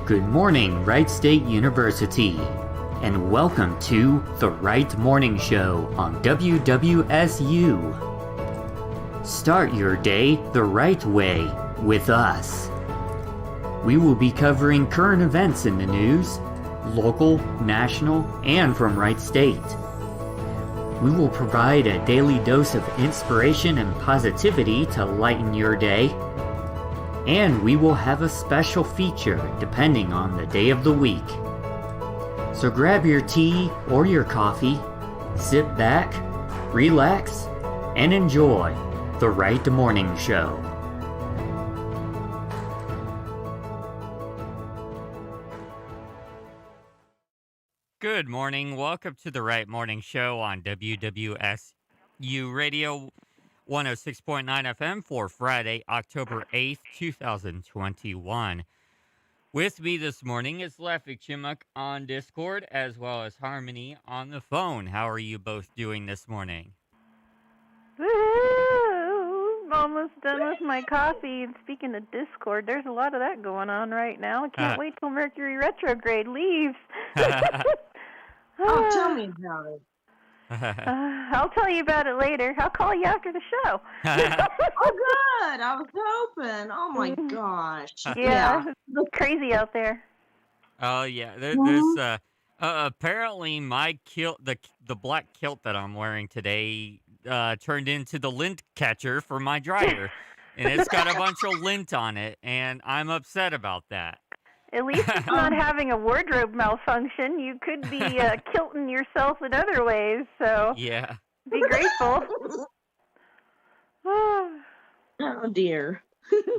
Good morning, Wright State University, and welcome to the Wright Morning Show on WWSU. Start your day the right way with us. We will be covering current events in the news, local, national, and from Wright State. We will provide a daily dose of inspiration and positivity to lighten your day. And we will have a special feature depending on the day of the week. So grab your tea or your coffee, sit back, relax, and enjoy the Wright Morning Show. Good morning. Welcome to the Wright Morning Show on WWSU Radio 106.9 FM for Friday, October 8th, 2021. With me this morning is Lefik Chimuk on Discord, as well as Harmony on the phone. How are you both doing this morning? Woo! Almost done with my coffee. And speaking of Discord, there's a lot of that going on right now. I can't wait till Mercury retrograde leaves. Oh, tell me about it. I'll tell you about it later. I'll call you after the show. Oh, good. I was hoping. Oh, my gosh. Yeah. It's crazy out there. Oh, yeah. There's apparently my kilt, the black kilt that I'm wearing today, turned into the lint catcher for my dryer. And it's got a bunch of lint on it, and I'm upset about that. At least it's not having a wardrobe malfunction. You could be kilting yourself in other ways, so yeah, be grateful. Oh, dear.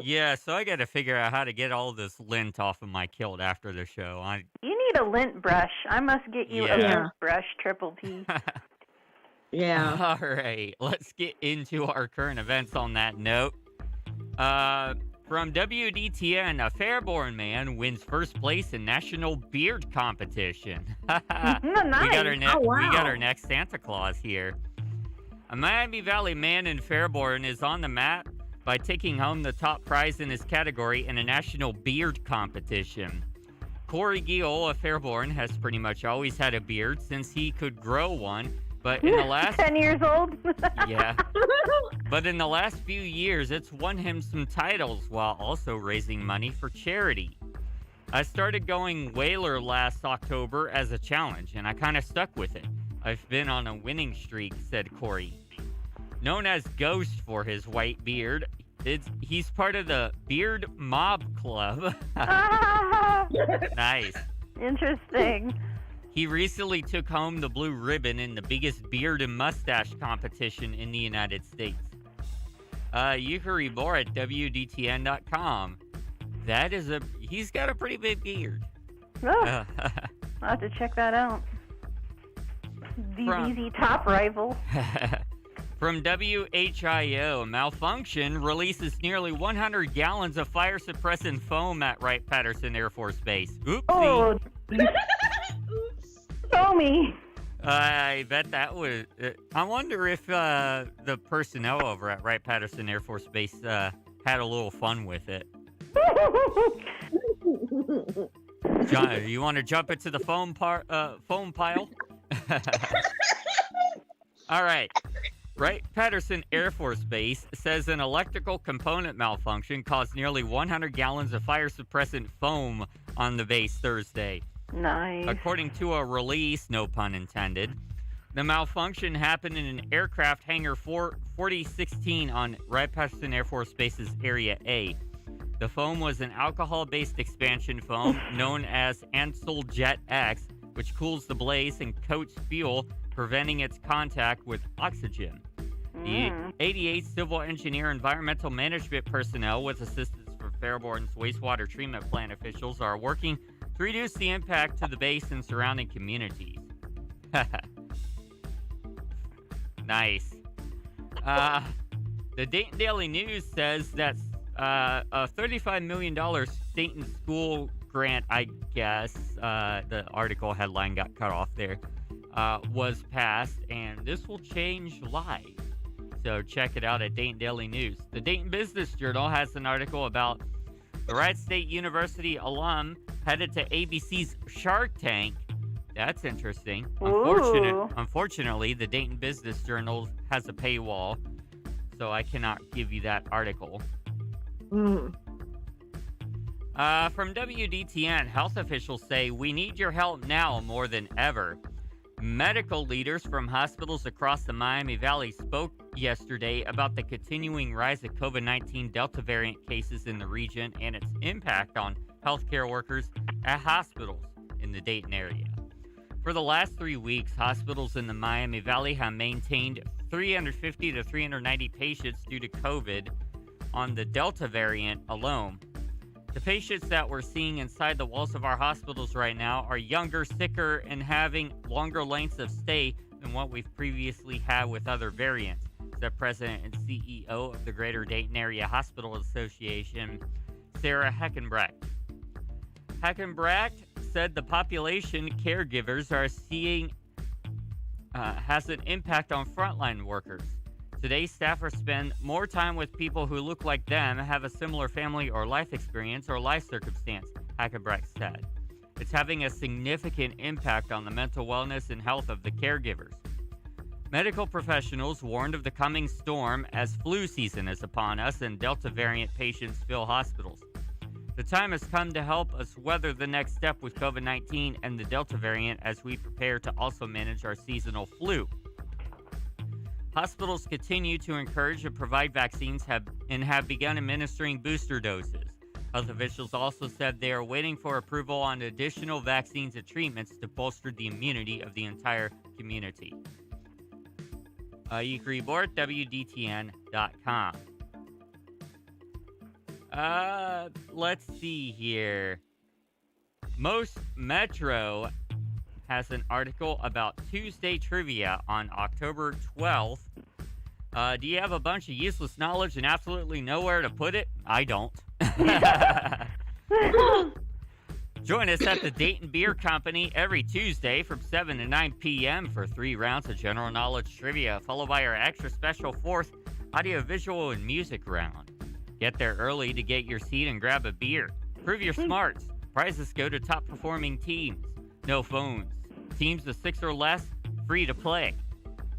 Yeah, so I got to figure out how to get all this lint off of my kilt after the show. You need a lint brush. I must get you a lint brush, Triple P. Yeah. All right, let's get into our current events on that note. From WDTN, a Fairborn man wins first place in National Beard Competition. Nice. We got our next Santa Claus here. A Miami Valley man in Fairborn is on the map by taking home the top prize in his category in a National Beard Competition. Corey Gill of Fairborn has pretty much always had a beard since he could grow one, but in the last 10 years old. Yeah. But in the last few years, it's won him some titles while also raising money for charity. I started going whaler last October as a challenge, and I kind of stuck with it. I've been on a winning streak, said Corey. Known as Ghost for his white beard, he's part of the Beard Mob Club. Nice. Interesting. He recently took home the blue ribbon in the biggest beard and mustache competition in the United States. You can read more at WDTN.com. He's got a pretty big beard. Oh, I'll have to check that out. DBZ top rival. From WHIO, malfunction releases nearly 100 gallons of fire suppressant foam at Wright-Patterson Air Force Base. Oopsie. Oh, foamy. I bet that was... I wonder if the personnel over at Wright-Patterson Air Force Base had a little fun with it. John, you want to jump into the foam pile? All right. Wright-Patterson Air Force Base says an electrical component malfunction caused nearly 100 gallons of fire suppressant foam on the base Thursday. Nice. According to a release, no pun intended, the malfunction happened in an aircraft hangar 4016 on Wright-Patterson Air Force Base's Area A. The foam was an alcohol-based expansion foam known as Ansel Jet X, which cools the blaze and coats fuel, preventing its contact with oxygen. The 88 Civil Engineer Environmental Management personnel, with assistance from Fairborn's wastewater treatment plant officials, are working to reduce the impact to the base and surrounding communities. Nice. The Dayton Daily News says that a $35 million Dayton school grant, I guess, the article headline got cut off there, was passed, and this will change lives. So check it out at Dayton Daily News. The Dayton Business Journal has an article about the Wright State University alum headed to ABC's Shark Tank. That's interesting. Ooh. Unfortunately, the Dayton Business Journal has a paywall, so I cannot give you that article. Mm. From WDTN, health officials say we need your help now more than ever. Medical leaders from hospitals across the Miami Valley spoke yesterday about the continuing rise of COVID-19 Delta variant cases in the region and its impact on healthcare workers at hospitals in the Dayton area. For the last 3 weeks, hospitals in the Miami Valley have maintained 350 to 390 patients due to COVID on the Delta variant alone. The patients that we're seeing inside the walls of our hospitals right now are younger, sicker, and having longer lengths of stay than what we've previously had with other variants, said President and CEO of the Greater Dayton Area Hospital Association, Sarah Heckenbrecht. Heckenbrecht said the population caregivers are seeing has an impact on frontline workers. Today, staffers spend more time with people who look like them, have a similar family or life experience or life circumstance, Hackenbrecht said. It's having a significant impact on the mental wellness and health of the caregivers. Medical professionals warned of the coming storm as flu season is upon us and Delta variant patients fill hospitals. The time has come to help us weather the next step with COVID-19 and the Delta variant as we prepare to also manage our seasonal flu. Hospitals continue to encourage and provide vaccines and have begun administering booster doses. Health officials also said they are waiting for approval on additional vaccines and treatments to bolster the immunity of the entire community. You can read more at WDTN.com. Let's see here. Most Metro has an article about Tuesday trivia on October 12th. Do you have a bunch of useless knowledge and absolutely nowhere to put it? I don't. Join us at the Dayton Beer Company every Tuesday from 7 to 9 p.m. for 3 rounds of general knowledge trivia, followed by our extra special 4th audio-visual and music round. Get there early to get your seat and grab a beer. Prove your smarts. Prizes go to top-performing teams. No phones. Teams of 6 or less, free to play.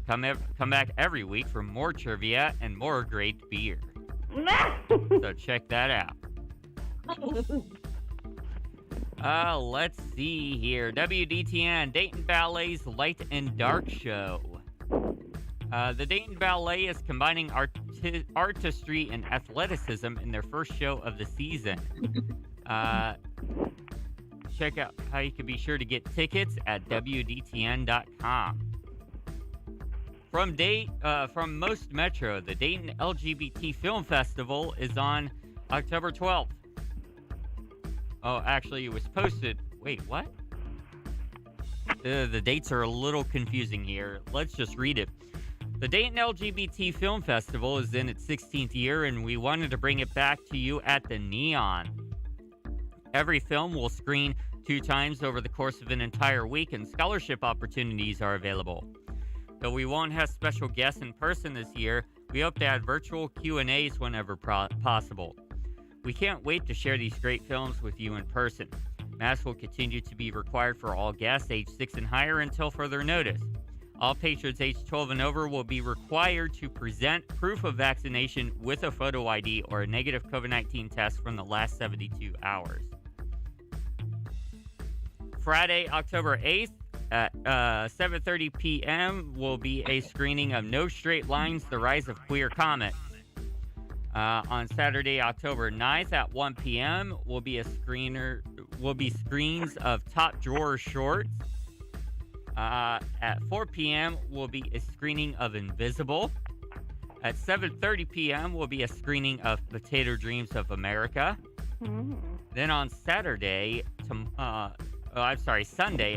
Come back every week for more trivia and more great beer. So check that out. Let's see here. WDTN, Dayton Ballet's Light and Dark Show. The Dayton Ballet is combining artistry and athleticism in their first show of the season. Check out how you can be sure to get tickets at WDTN.com. From Most Metro, the Dayton LGBT Film Festival is on October 12th. Oh, actually, it was posted. Wait, what? The dates are a little confusing here. Let's just read it. The Dayton LGBT Film Festival is in its 16th year, and we wanted to bring it back to you at the Neon. Every film will screen 2 times over the course of an entire week, and scholarship opportunities are available. Though we won't have special guests in person this year, we hope to add virtual Q&As whenever possible. We can't wait to share these great films with you in person. Masks will continue to be required for all guests age 6 and higher until further notice. All patrons age 12 and over will be required to present proof of vaccination with a photo ID or a negative COVID-19 test from the last 72 hours. Friday, October 8th at 7:30 p.m. will be a screening of No Straight Lines, The Rise of Queer Comics. On Saturday, October 9th at 1 p.m. will be screens of Top Drawer Shorts. At 4 p.m. will be a screening of Invisible. At 7:30 p.m. will be a screening of Potato Dreams of America. Then on Sunday,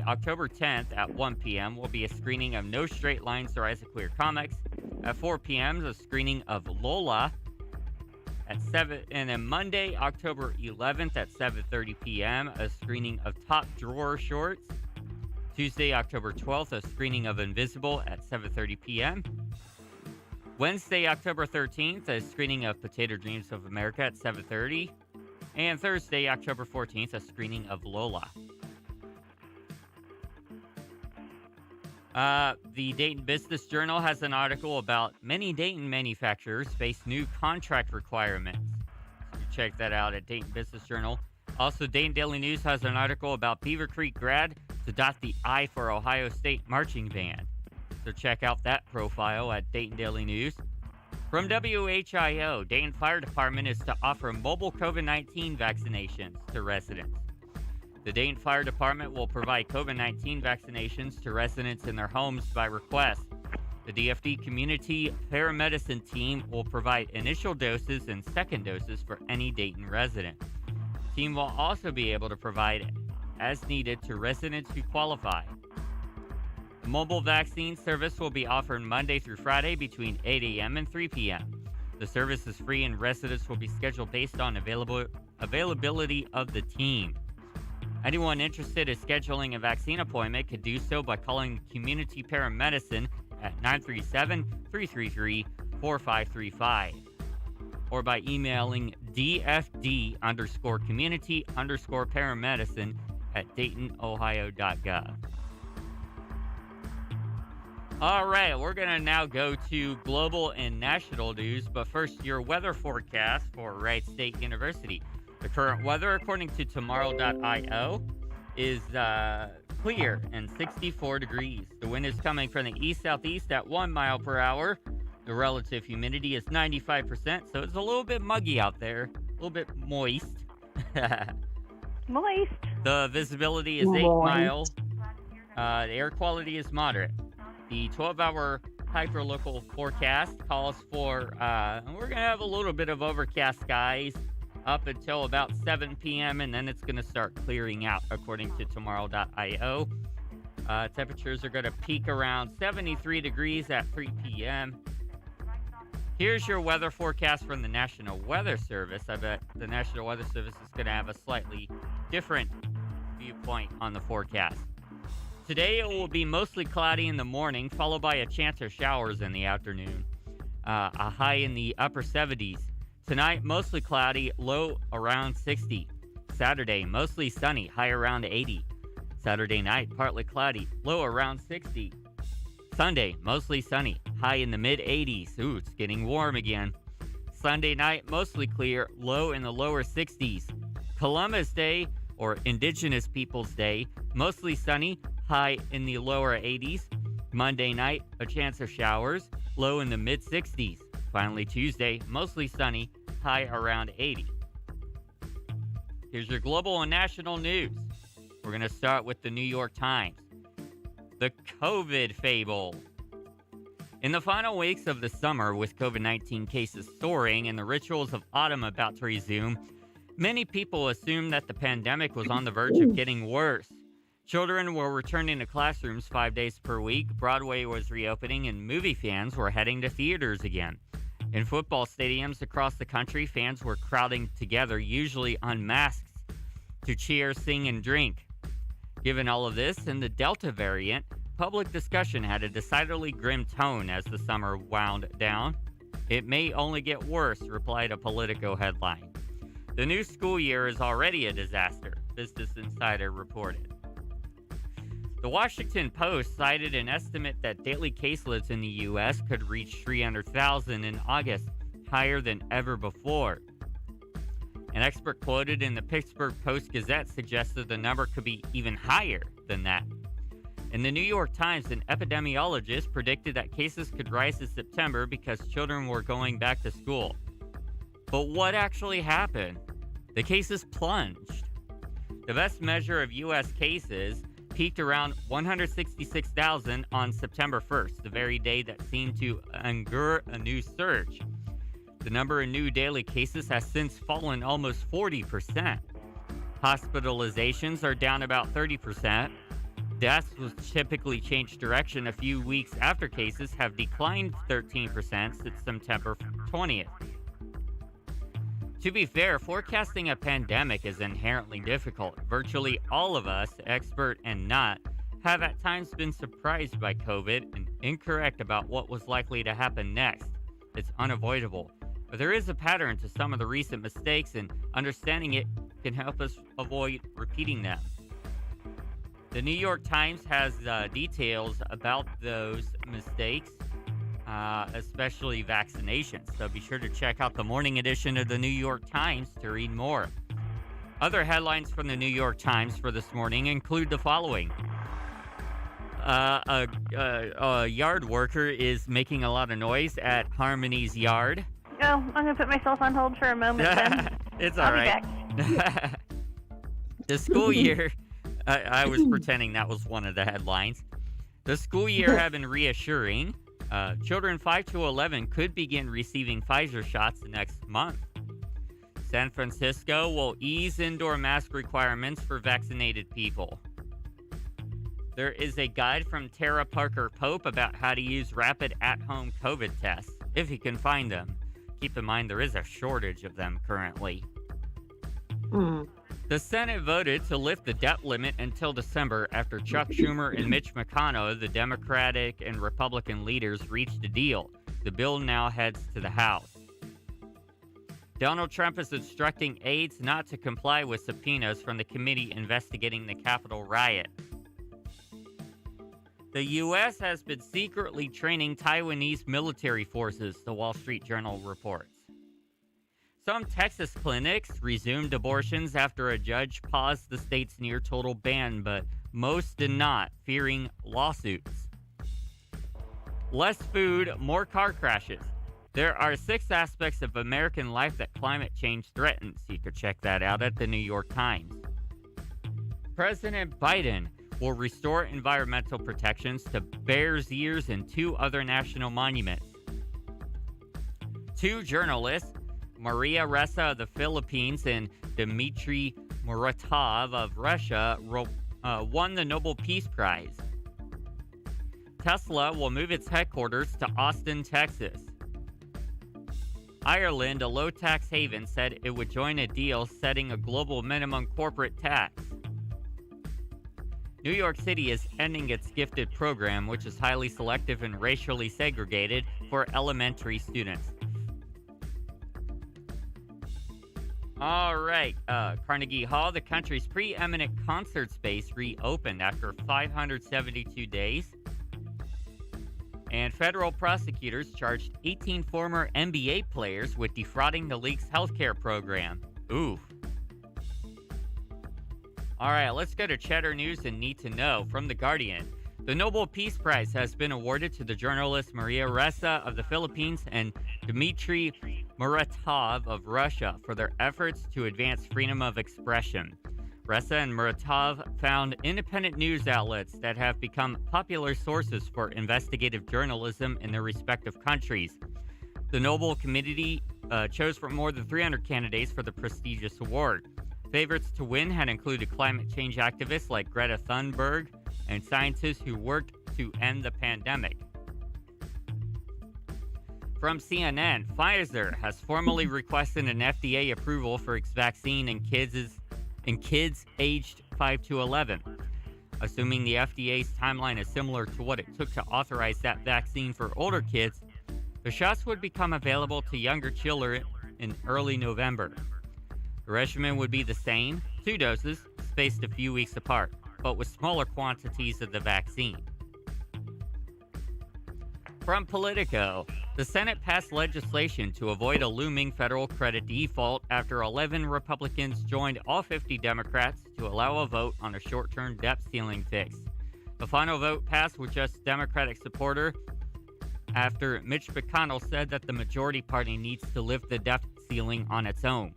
October 10th at 1 p.m. will be a screening of No Straight Lines, The Rise of Queer Comics. At 4 p.m. a screening of Lola. At 7, and then Monday, October 11th at 7:30 p.m. a screening of Top Drawer Shorts. Tuesday, October 12th, a screening of Invisible at 7:30 p.m. Wednesday, October 13th, a screening of Potato Dreams of America at 7:30. And Thursday, October 14th, a screening of Lola. The Dayton Business Journal has an article about many Dayton manufacturers face new contract requirements. So you check that out at Dayton Business Journal. Also, Dayton Daily News has an article about Beaver Creek grad to dot the I for Ohio State marching band. So check out that profile at Dayton Daily News. From WHIO, Dayton Fire Department is to offer mobile COVID-19 vaccinations to residents. The Dayton Fire Department will provide COVID-19 vaccinations to residents in their homes by request. The DFD Community Paramedicine Team will provide initial doses and second doses for any Dayton resident. The team will also be able to provide as needed to residents who qualify. The mobile vaccine service will be offered Monday through Friday between 8 a.m. and 3 p.m. The service is free and residents will be scheduled based on availability of the team. Anyone interested in scheduling a vaccine appointment could do so by calling Community Paramedicine at 937-333-4535 or by emailing dfd_community_paramedicine at daytonohio.gov. All right, we're going to now go to global and national news, but first, your weather forecast for Wright State University. The current weather, according to tomorrow.io, is clear and 64 degrees. The wind is coming from the east-southeast at 1 mile per hour. The relative humidity is 95%, so it's a little bit muggy out there, a little bit moist. Moist. The visibility is 8 miles. The air quality is moderate. The 12-hour hyperlocal forecast calls for, we're going to have a little bit of overcast skies up until about 7 p.m., and then it's going to start clearing out, according to tomorrow.io. Temperatures are going to peak around 73 degrees at 3 p.m. Here's your weather forecast from the National Weather Service. I bet the National Weather Service is going to have a slightly different viewpoint on the forecast. Today, it will be mostly cloudy in the morning, followed by a chance of showers in the afternoon. A high in the upper 70s. Tonight, mostly cloudy, low around 60. Saturday, mostly sunny, high around 80. Saturday night, partly cloudy, low around 60. Sunday, mostly sunny, high in the mid-80s. Ooh, it's getting warm again. Sunday night, mostly clear, low in the lower 60s. Columbus Day, or Indigenous Peoples Day, mostly sunny, high in the lower 80s. Monday night, a chance of showers, low in the mid-60s. Finally, Tuesday, mostly sunny, high around 80. Here's your global and national news. We're going to start with the New York Times. The COVID fable. In the final weeks of the summer, with COVID-19 cases soaring and the rituals of autumn about to resume, many people assumed that the pandemic was on the verge of getting worse. Children were returning to classrooms 5 days per week, Broadway was reopening, and movie fans were heading to theaters again. In football stadiums across the country, fans were crowding together, usually on masks, to cheer, sing, and drink. Given all of this and the Delta variant, public discussion had a decidedly grim tone as the summer wound down. It may only get worse, replied a Politico headline. The new school year is already a disaster, Business Insider reported. The Washington Post cited an estimate that daily caseloads in the U.S. could reach 300,000 in August, higher than ever before. An expert quoted in the Pittsburgh Post-Gazette suggested the number could be even higher than that. In the New York Times, an epidemiologist predicted that cases could rise in September because children were going back to school. But what actually happened? The cases plunged. The best measure of U.S. cases peaked around 166,000 on September 1st, the very day that seemed to augur a new surge. The number of new daily cases has since fallen almost 40%. Hospitalizations are down about 30%. Deaths, which typically change direction a few weeks after cases, have declined 13% since September 20th. To be fair, forecasting a pandemic is inherently difficult. Virtually all of us, expert and not, have at times been surprised by COVID and incorrect about what was likely to happen next. It's unavoidable. But there is a pattern to some of the recent mistakes, and understanding it can help us avoid repeating them. The New York Times has details about those mistakes, especially vaccinations. So be sure to check out the morning edition of the New York Times to read more. Other headlines from the New York Times for this morning include the following. A yard worker is making a lot of noise at Harmony's yard. Oh, I'm going to put myself on hold for a moment then. It's all right. The school year, I was pretending that was one of the headlines. The school year have been reassuring. Children 5 to 11 could begin receiving Pfizer shots next month. San Francisco will ease indoor mask requirements for vaccinated people. There is a guide from Tara Parker Pope about how to use rapid at-home COVID tests, if you can find them. Keep in mind there is a shortage of them currently. The Senate voted to lift the debt limit until December after Chuck Schumer and Mitch McConnell, the Democratic and Republican leaders, reached a deal. The bill now heads to the House. Donald Trump is instructing aides not to comply with subpoenas from the committee investigating the Capitol riot. The U.S. has been secretly training Taiwanese military forces, the Wall Street Journal reports. Some Texas clinics resumed abortions after a judge paused the state's near-total ban, but most did not, fearing lawsuits. Less food, more car crashes. There are 6 aspects of American life that climate change threatens. You could check that out at the New York Times. President Biden will restore environmental protections to Bears Ears and 2 other national monuments. 2 journalists, Maria Ressa of the Philippines and Dmitry Muratov of Russia, won the Nobel Peace Prize. Tesla will move its headquarters to Austin, Texas. Ireland, a low-tax haven, said it would join a deal setting a global minimum corporate tax. New York City is ending its gifted program, which is highly selective and racially segregated for elementary students. All right, Carnegie Hall, the country's preeminent concert space, reopened after 572 days. And federal prosecutors charged 18 former NBA players with defrauding the league's healthcare program. Ooh. All right, let's go to Cheddar News and Need to Know from The Guardian. The Nobel Peace Prize has been awarded to the journalists Maria Ressa of the Philippines and Dmitry Muratov of Russia for their efforts to advance freedom of expression. Ressa and Muratov found independent news outlets that have become popular sources for investigative journalism in their respective countries. The Nobel Committee chose from more than 300 candidates for the prestigious award. Favorites to win had included climate change activists like Greta Thunberg and scientists who worked to end the pandemic. From CNN, Pfizer has formally requested an FDA approval for its vaccine in kids aged 5 to 11. Assuming the FDA's timeline is similar to what it took to authorize that vaccine for older kids, the shots would become available to younger children in early November. The regimen would be the same, 2 doses, spaced a few weeks apart, but with smaller quantities of the vaccine. From Politico, the Senate passed legislation to avoid a looming federal credit default after 11 Republicans joined all 50 Democrats to allow a vote on a short-term debt ceiling fix. The final vote passed with just Democratic supporter after Mitch McConnell said that the majority party needs to lift the debt ceiling on its own.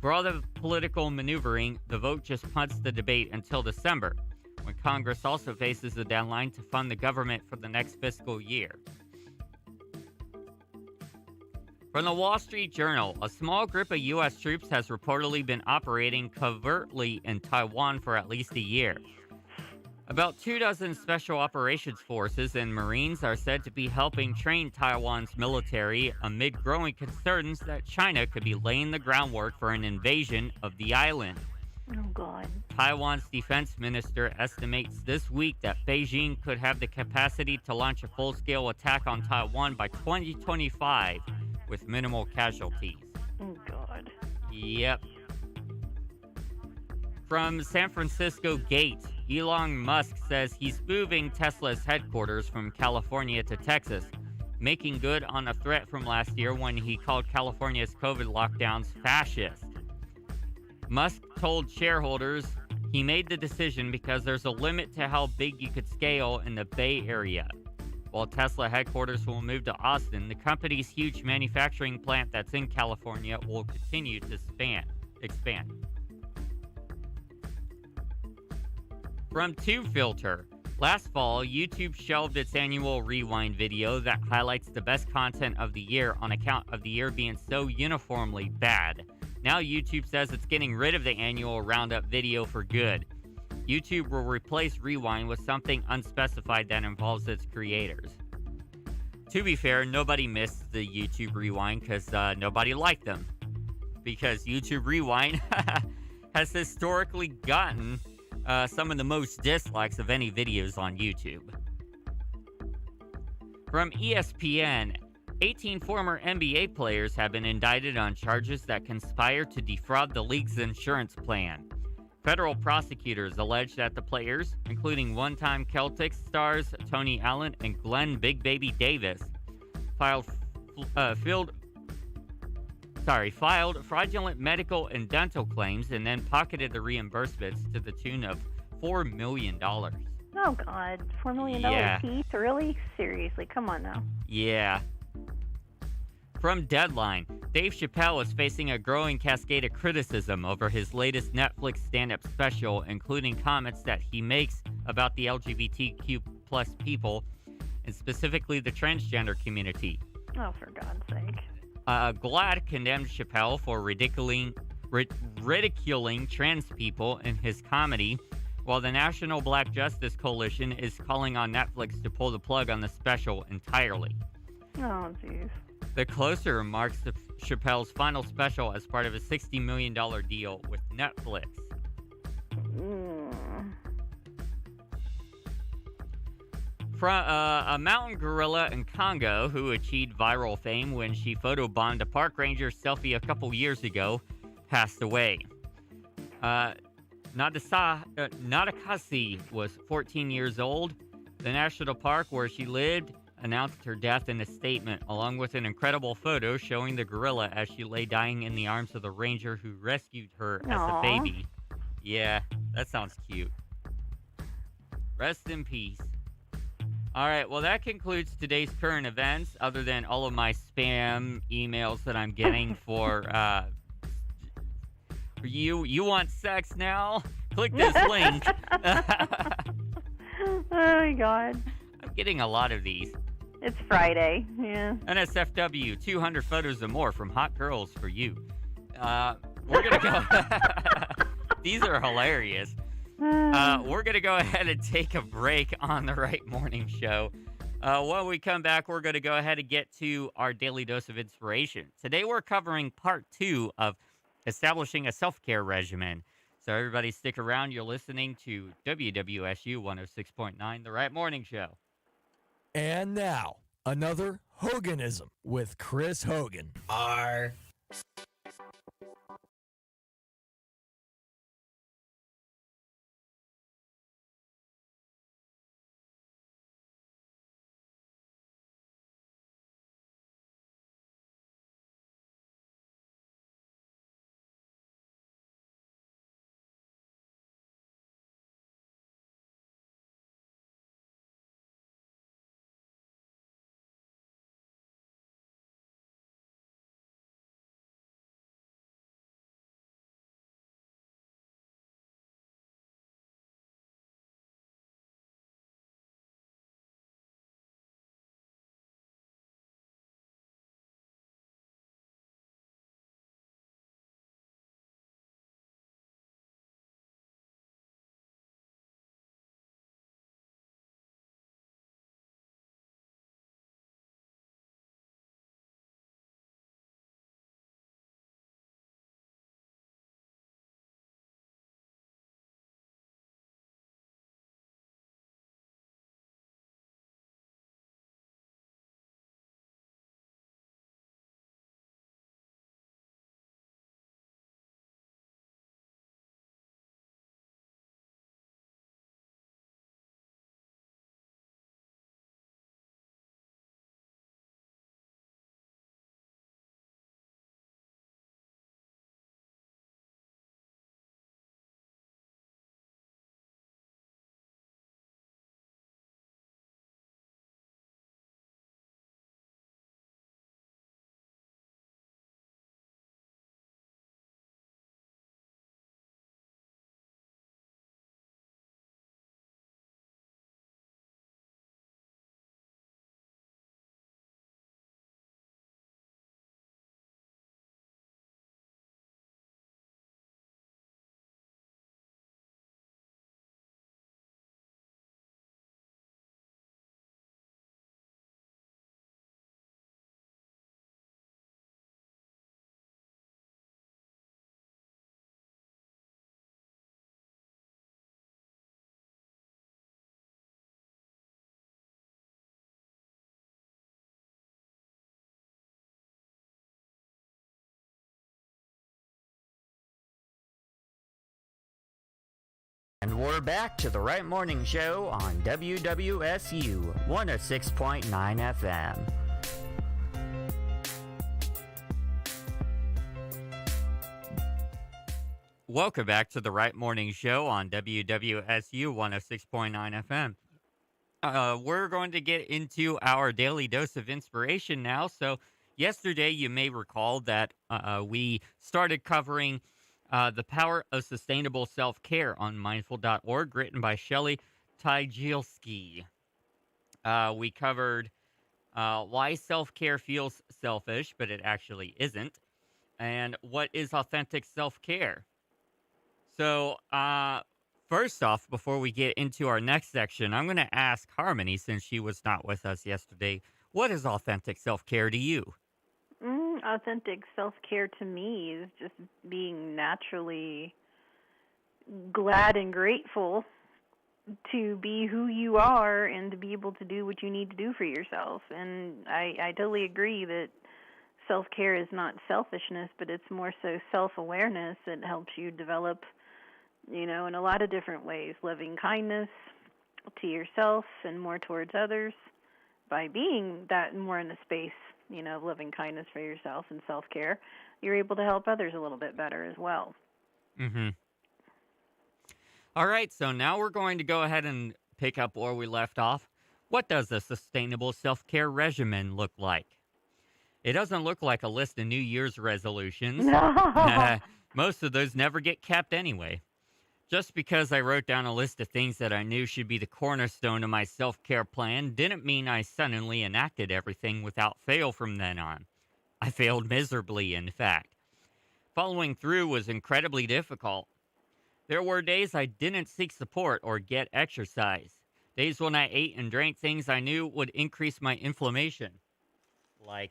For all the political maneuvering, the vote just punts the debate until December, when Congress also faces the deadline to fund the government for the next fiscal year. From the Wall Street Journal, a small group of U.S. troops has reportedly been operating covertly in Taiwan for at least a year. About 24 special operations forces and Marines are said to be helping train Taiwan's military amid growing concerns that China could be laying the groundwork for an invasion of the island. Oh, God. Taiwan's defense minister estimates this week that Beijing could have the capacity to launch a full-scale attack on Taiwan by 2025, with minimal casualties. Oh, God. Yep. From San Francisco Gate, Elon Musk says he's moving Tesla's headquarters from California to Texas, making good on a threat from last year when he called California's COVID lockdowns fascist. Musk told shareholders he made the decision because there's a limit to how big you could scale in the Bay Area. While Tesla headquarters will move to Austin, the company's huge manufacturing plant that's in California will continue to expand. From TubeFilter, last fall, YouTube shelved its annual Rewind video that highlights the best content of the year on account of the year being so uniformly bad. Now YouTube says it's getting rid of the annual Roundup video for good. YouTube will replace Rewind with something unspecified that involves its creators. To be fair, nobody missed the YouTube Rewind because nobody liked them. Because YouTube Rewind has historically gotten some of the most dislikes of any videos on YouTube. From ESPN, 18 former NBA players have been indicted on charges that conspire to defraud the league's insurance plan. Federal prosecutors allege that the players, including one-time Celtics stars Tony Allen and Glenn Big Baby Davis, filed fraudulent medical and dental claims and then pocketed the reimbursements to the tune of $4 million. Oh, God. $4 million Yeah. piece? Really? Seriously, come on now. Yeah. From Deadline, Dave Chappelle is facing a growing cascade of criticism over his latest Netflix stand-up special, including comments that he makes about the LGBTQ plus people, and specifically the transgender community. Oh, for God's sake. GLAAD condemned Chappelle for ridiculing trans people in his comedy, while the National Black Justice Coalition is calling on Netflix to pull the plug on the special entirely. Oh, jeez. The Closer marks Chappelle's final special as part of a $60 million deal with Netflix. From a mountain gorilla in Congo who achieved viral fame when she photobombed a park ranger selfie a couple years ago passed away. Nadakasi was 14 years old. The national park where she lived announced her death in a statement, along with an incredible photo showing the gorilla as she lay dying in the arms of the ranger who rescued her as a baby. Yeah, that sounds cute. Rest in peace. All right, well, that concludes today's current events, other than all of my spam emails that I'm getting for you want sex now? Click this link. Oh, my God. I'm getting a lot of these. It's Friday, yeah. NSFW, 200 photos or more from hot girls for you. We're going to go... These are hilarious. We're going to go ahead and take a break on the Right Morning Show. When we come back, we're going to go ahead and get to our daily dose of inspiration. Today, we're covering part 2 of establishing a self-care regimen. So everybody stick around. You're listening to WWSU 106.9, The Right Morning Show. And now, another Hoganism with Chris Hogan. And we're back to the Right Morning Show on WWSU 106.9 FM. Welcome back to the Right Morning Show on WWSU 106.9 FM. We're going to get into our daily dose of inspiration now. So yesterday, you may recall that we started covering The Power of Sustainable Self-Care on mindful.org, written by Shelley Tygielski. We covered why self-care feels selfish, but it actually isn't, and what is authentic self-care. So, first off, before we get into our next section, I'm going to ask Harmony, since she was not with us yesterday, what is authentic self-care to you? Authentic self-care to me is just being naturally glad and grateful to be who you are and to be able to do what you need to do for yourself. And I totally agree that self-care is not selfishness, but it's more so self-awareness that helps you develop, in a lot of different ways, loving kindness to yourself and more towards others. By being that more in the space, of loving kindness for yourself and self-care, you're able to help others a little bit better as well. Mm-hmm. All right, so now we're going to go ahead and pick up where we left off. What does a sustainable self-care regimen look like? It doesn't look like a list of New Year's resolutions. No. Most of those never get kept anyway. Just because I wrote down a list of things that I knew should be the cornerstone of my self-care plan didn't mean I suddenly enacted everything without fail from then on. I failed miserably, in fact. Following through was incredibly difficult. There were days I didn't seek support or get exercise. Days when I ate and drank things I knew would increase my inflammation. Like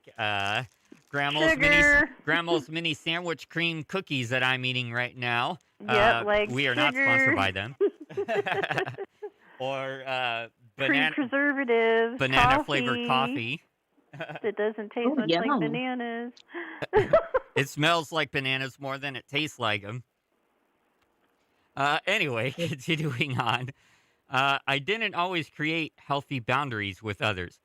Grandma's mini sandwich cream cookies that I'm eating right now. We are not sponsored by them. Or banana flavored coffee. That doesn't taste much like bananas. It smells like bananas more than it tastes like them. Anyway, continuing on. I didn't always create healthy boundaries with others.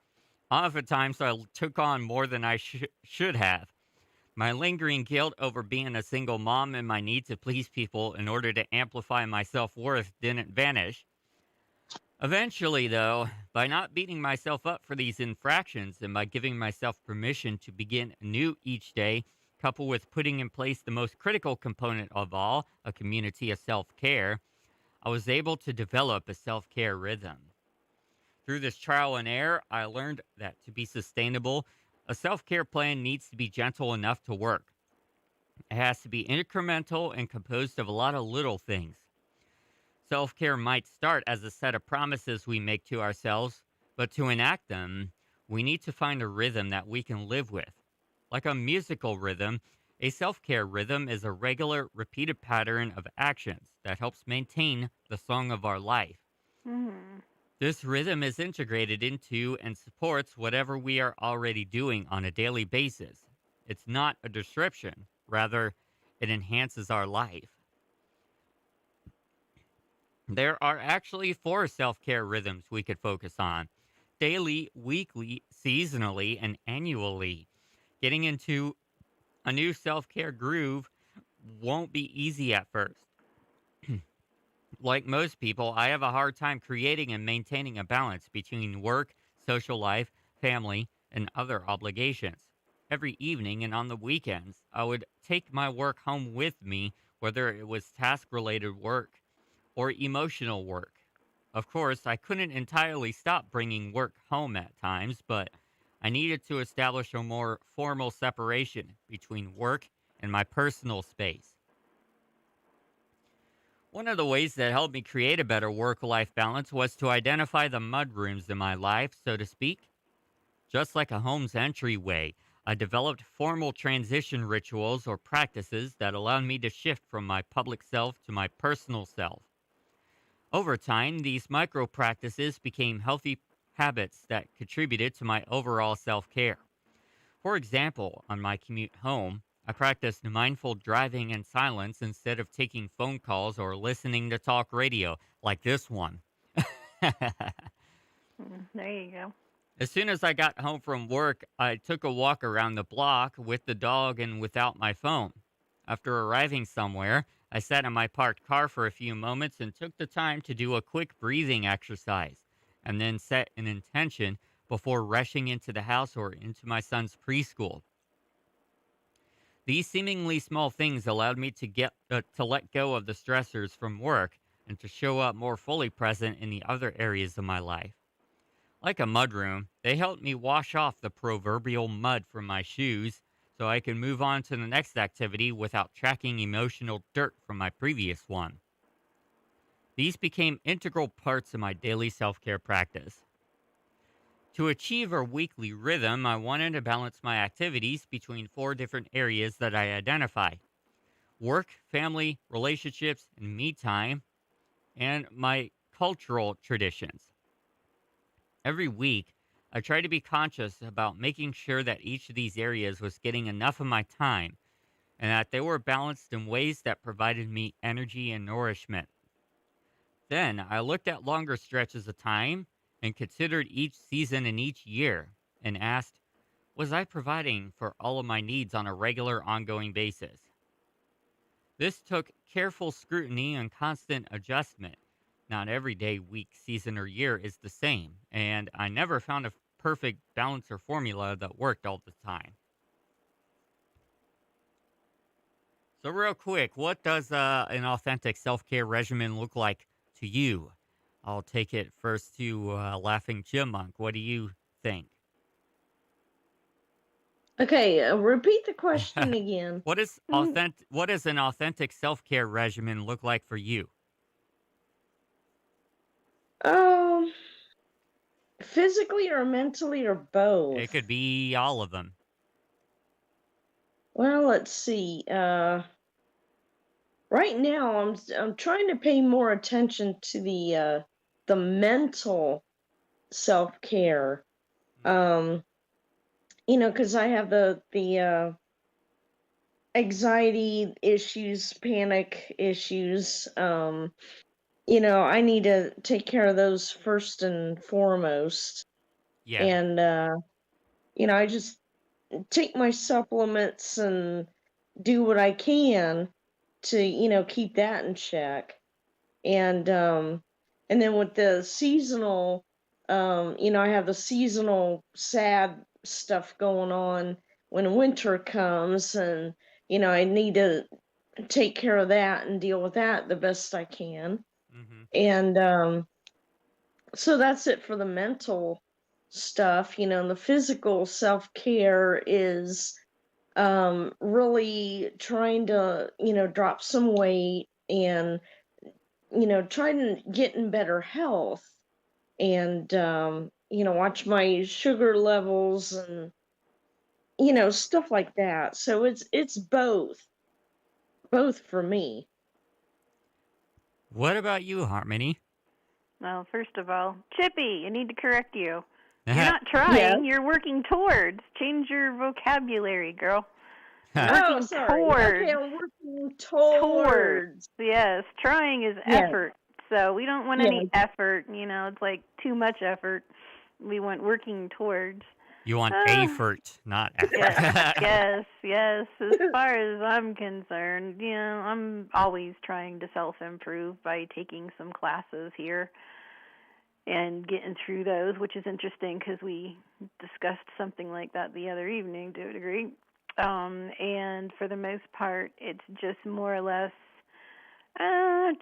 Oftentimes, I took on more than I should have. My lingering guilt over being a single mom and my need to please people in order to amplify my self-worth didn't vanish. Eventually, though, by not beating myself up for these infractions and by giving myself permission to begin anew each day, coupled with putting in place the most critical component of all, a community of self-care, I was able to develop a self-care rhythm. Through this trial and error, I learned that to be sustainable, a self-care plan needs to be gentle enough to work. It has to be incremental and composed of a lot of little things. Self-care might start as a set of promises we make to ourselves, but to enact them, we need to find a rhythm that we can live with. Like a musical rhythm, a self-care rhythm is a regular, repeated pattern of actions that helps maintain the song of our life. Mm-hmm. This rhythm is integrated into and supports whatever we are already doing on a daily basis. It's not a disruption. Rather, it enhances our life. There are actually 4 self-care rhythms we could focus on: daily, weekly, seasonally, and annually. Getting into a new self-care groove won't be easy at first. Like most people, I have a hard time creating and maintaining a balance between work, social life, family, and other obligations. Every evening and on the weekends, I would take my work home with me, whether it was task-related work or emotional work. Of course, I couldn't entirely stop bringing work home at times, but I needed to establish a more formal separation between work and my personal space. One of the ways that helped me create a better work-life balance was to identify the mudrooms in my life, so to speak. Just like a home's entryway, I developed formal transition rituals or practices that allowed me to shift from my public self to my personal self. Over time, these micro-practices became healthy habits that contributed to my overall self-care. For example, on my commute home, I practiced mindful driving in silence instead of taking phone calls or listening to talk radio like this one. There you go. As soon as I got home from work, I took a walk around the block with the dog and without my phone. After arriving somewhere, I sat in my parked car for a few moments and took the time to do a quick breathing exercise, and then set an intention before rushing into the house or into my son's preschool. These seemingly small things allowed me to let go of the stressors from work and to show up more fully present in the other areas of my life. Like a mudroom, they helped me wash off the proverbial mud from my shoes so I can move on to the next activity without tracking emotional dirt from my previous one. These became integral parts of my daily self-care practice. To achieve a weekly rhythm, I wanted to balance my activities between four different areas that I identify: work, family, relationships, and me time, and my cultural traditions. Every week, I try to be conscious about making sure that each of these areas was getting enough of my time and that they were balanced in ways that provided me energy and nourishment. Then I looked at longer stretches of time and considered each season and each year and asked, was I providing for all of my needs on a regular, ongoing basis? This took careful scrutiny and constant adjustment. Not every day, week, season, or year is the same, and I never found a perfect balance or formula that worked all the time. So, real quick, what does an authentic self care regimen look like to you? I'll take it first to Laughing Chipmunk. What do you think? Okay, repeat the question again. What does an authentic self care regimen look like for you? Um, physically or mentally or both? It could be all of them. Well, let's see. Right now I'm trying to pay more attention to the mental self-care. Um, because I have the anxiety issues, panic issues. I need to take care of those first and foremost. Yeah. And I just take my supplements and do what I can to, keep that in check. And then with the seasonal, I have the seasonal sad stuff going on when winter comes, and I need to take care of that and deal with that the best I can. Hmm. And so that's it for the mental stuff. And the physical self-care is really trying to drop some weight and trying to get in better health, and watch my sugar levels and stuff like that. So it's both for me. What about you, Harmony? Well, first of all, Chippy, I need to correct you. You're Yes. not trying, you're working towards. Change your vocabulary, girl. Oh, Working sorry. towards. Okay, I'm working towards. Yes, trying is Yes. effort. So we don't want Yes. any effort. It's like too much effort. We want working towards. You want effort, not effort. Yes. As far as I'm concerned, I'm always trying to self-improve by taking some classes here and getting through those, which is interesting because we discussed something like that the other evening to a degree. And for the most part, it's just more or less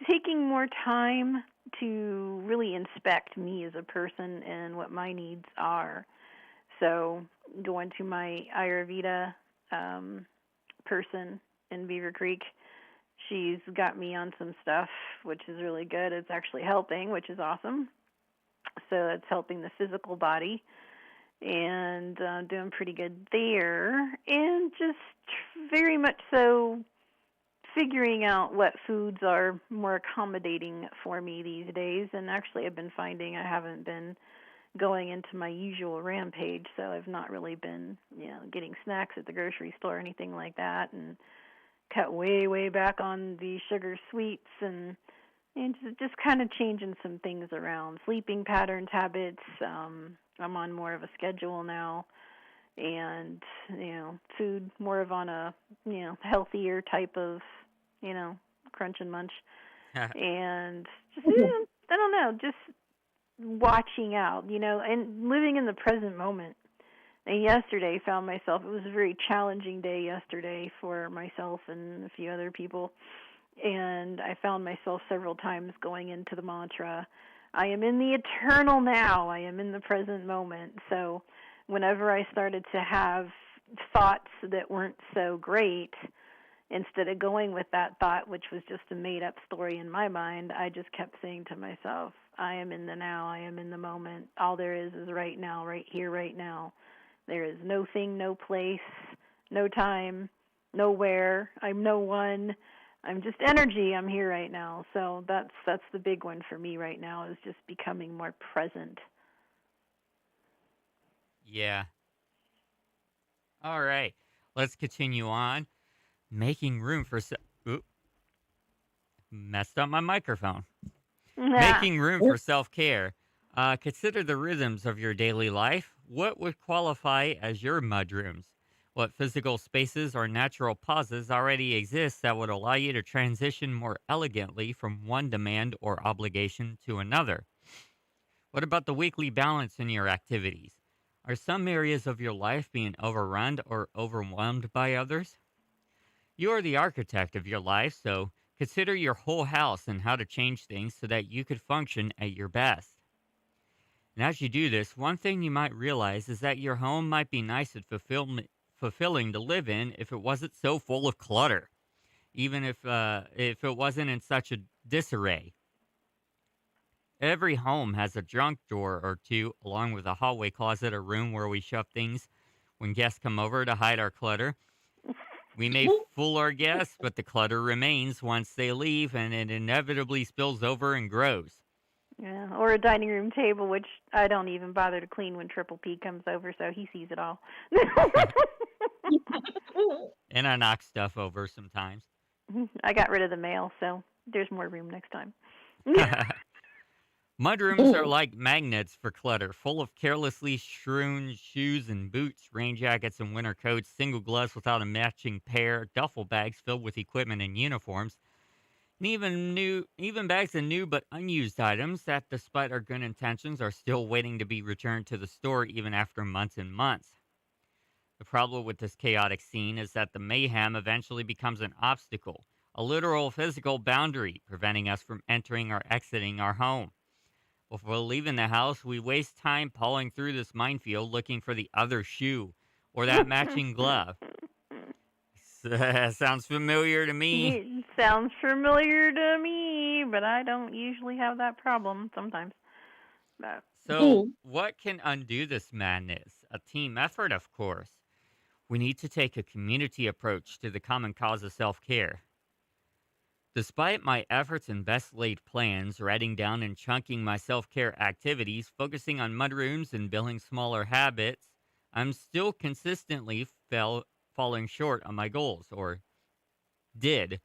taking more time to really inspect me as a person and what my needs are. So going to my Ayurveda person in Beaver Creek, she's got me on some stuff, which is really good. It's actually helping, which is awesome. So it's helping the physical body, and doing pretty good there. And just very much so figuring out what foods are more accommodating for me these days. And actually I've been finding I haven't been going into my usual rampage, so I've not really been, getting snacks at the grocery store or anything like that, and cut way back on the sugar sweets, and just kind of changing some things around, sleeping patterns, habits. I'm on more of a schedule now, and food more of on a healthier type of crunch and munch, and just I don't know, just watching out, and living in the present moment. And yesterday found myself, it was a very challenging day yesterday for myself and a few other people, and I found myself several times going into the mantra, I am in the eternal now, I am in the present moment. So whenever I started to have thoughts that weren't so great, instead of going with that thought, which was just a made-up story in my mind, I just kept saying to myself, I am in the now, I am in the moment. All there is right now, right here, right now. There is no thing, no place, no time, nowhere. I'm no one. I'm just energy. I'm here right now. So that's the big one for me right now, is just becoming more present. Yeah. All right. Let's continue on. Making room for messed up my microphone. Making room for self-care. Consider the rhythms of your daily life. What would qualify as your mudrooms? What physical spaces or natural pauses already exist that would allow you to transition more elegantly from one demand or obligation to another? What about the weekly balance in your activities? Are some areas of your life being overrun or overwhelmed by others? You are the architect of your life, so consider your whole house and how to change things so that you could function at your best. And as you do this, one thing you might realize is that your home might be nice and fulfilling to live in if it wasn't so full of clutter, even if it wasn't in such a disarray. Every home has a junk drawer or two, along with a hallway closet or room where we shove things when guests come over to hide our clutter. We may fool our guests, but the clutter remains once they leave, and it inevitably spills over and grows. Yeah, or a dining room table, which I don't even bother to clean when Triple P comes over, so he sees it all. And I knock stuff over sometimes. I got rid of the mail, so there's more room next time. Mudrooms are like magnets for clutter, full of carelessly strewn shoes and boots, rain jackets and winter coats, single gloves without a matching pair, duffel bags filled with equipment and uniforms, and even bags of new but unused items that, despite our good intentions, are still waiting to be returned to the store even after months and months. The problem with this chaotic scene is that the mayhem eventually becomes an obstacle, a literal physical boundary, preventing us from entering or exiting our home. Before leaving the house, we waste time pawing through this minefield looking for the other shoe or that matching glove. Sounds familiar to me. It sounds familiar to me, but I don't usually have that problem sometimes. But. So, what can undo this madness? A team effort, of course. We need to take a community approach to the common cause of self-care. Despite my efforts and best laid plans, writing down and chunking my self-care activities, focusing on mudrooms and building smaller habits, I'm still consistently falling short on my goals, or did.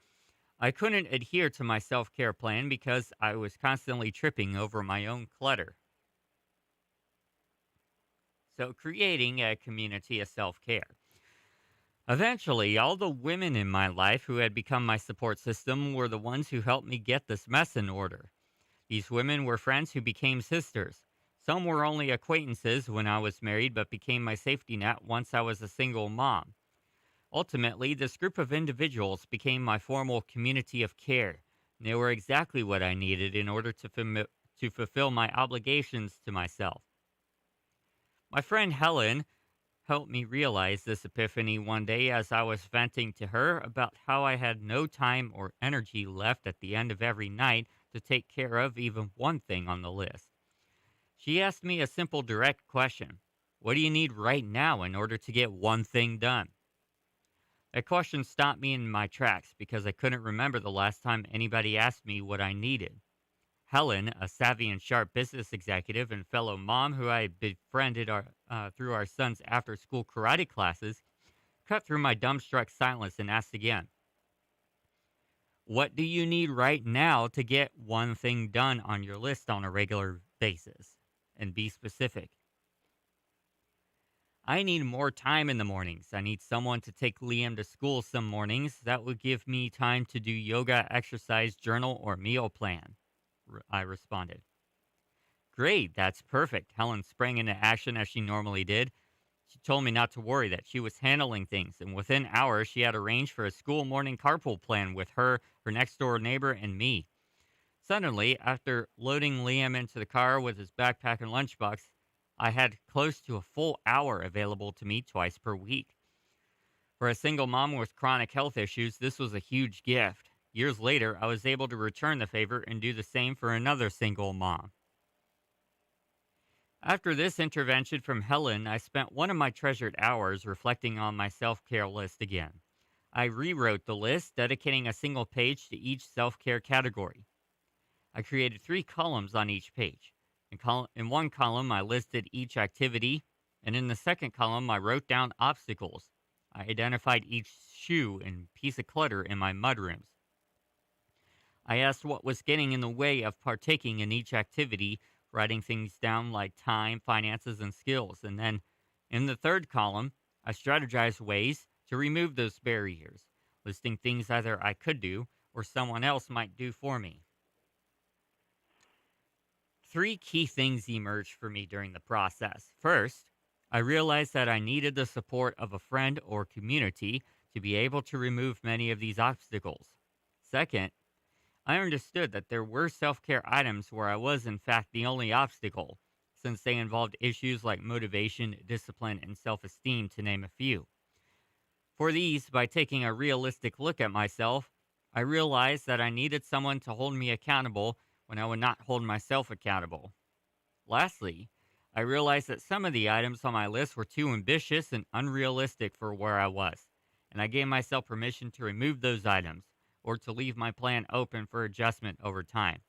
I couldn't adhere to my self-care plan because I was constantly tripping over my own clutter. So creating a community of self-care. Eventually, all the women in my life who had become my support system were the ones who helped me get this mess in order. These women were friends who became sisters. Some were only acquaintances when I was married, but became my safety net once I was a single mom. Ultimately, this group of individuals became my formal community of care. And they were exactly what I needed in order to fulfill my obligations to myself. My friend Helen helped me realize this epiphany one day as I was venting to her about how I had no time or energy left at the end of every night to take care of even one thing on the list. She asked me a simple, direct question. What do you need right now in order to get one thing done? That question stopped me in my tracks because I couldn't remember the last time anybody asked me what I needed. Helen, a savvy and sharp business executive and fellow mom who I befriended through our son's after school karate classes, cut through my dumbstruck silence and asked again, what do you need right now to get one thing done on your list on a regular basis? And be specific. I need more time in the mornings. I need someone to take Liam to school some mornings. That would give me time to do yoga, exercise, journal, or meal plan. I responded. Great, that's perfect. Helen sprang into action as she normally did. She told me not to worry, that she was handling things, and within hours she had arranged for a school morning carpool plan with her next door neighbor, and me. Suddenly, after loading Liam into the car with his backpack and lunchbox, I had close to a full hour available to me twice per week. For a single mom with chronic health issues, this was a huge gift. Years later, I was able to return the favor and do the same for another single mom. After this intervention from Helen, I spent one of my treasured hours reflecting on my self-care list again. I rewrote the list, dedicating a single page to each self-care category. I created 3 columns on each page. In one column, I listed each activity, and in the second column, I wrote down obstacles. I identified each shoe and piece of clutter in my mudrooms. I asked what was getting in the way of partaking in each activity, writing things down like time, finances, and skills. And then in the third column, I strategized ways to remove those barriers, listing things either I could do or someone else might do for me. 3 key things emerged for me during the process. First, I realized that I needed the support of a friend or community to be able to remove many of these obstacles. Second, I understood that there were self-care items where I was in fact the only obstacle, since they involved issues like motivation, discipline, and self-esteem, to name a few. For these, by taking a realistic look at myself, I realized that I needed someone to hold me accountable when I would not hold myself accountable. Lastly, I realized that some of the items on my list were too ambitious and unrealistic for where I was, and I gave myself permission to remove those items, or to leave my plan open for adjustment over time.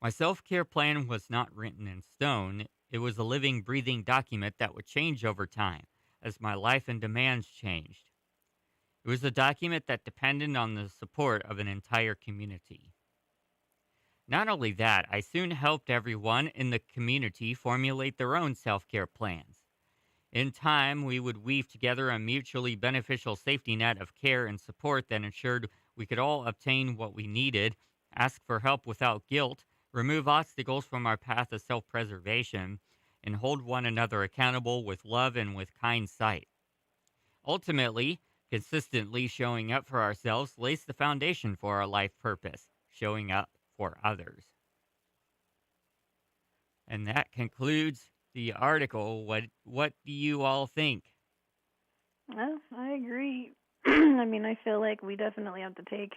My self-care plan was not written in stone. It was a living, breathing document that would change over time as my life and demands changed. It was a document that depended on the support of an entire community. Not only that, I soon helped everyone in the community formulate their own self-care plans. In time, we would weave together a mutually beneficial safety net of care and support that ensured we could all obtain what we needed, ask for help without guilt, remove obstacles from our path of self-preservation, and hold one another accountable with love and with kind sight. Ultimately, consistently showing up for ourselves lays the foundation for our life purpose, showing up for others. And that concludes the article. What do you all think? Well, I agree. I mean, I feel like we definitely have to take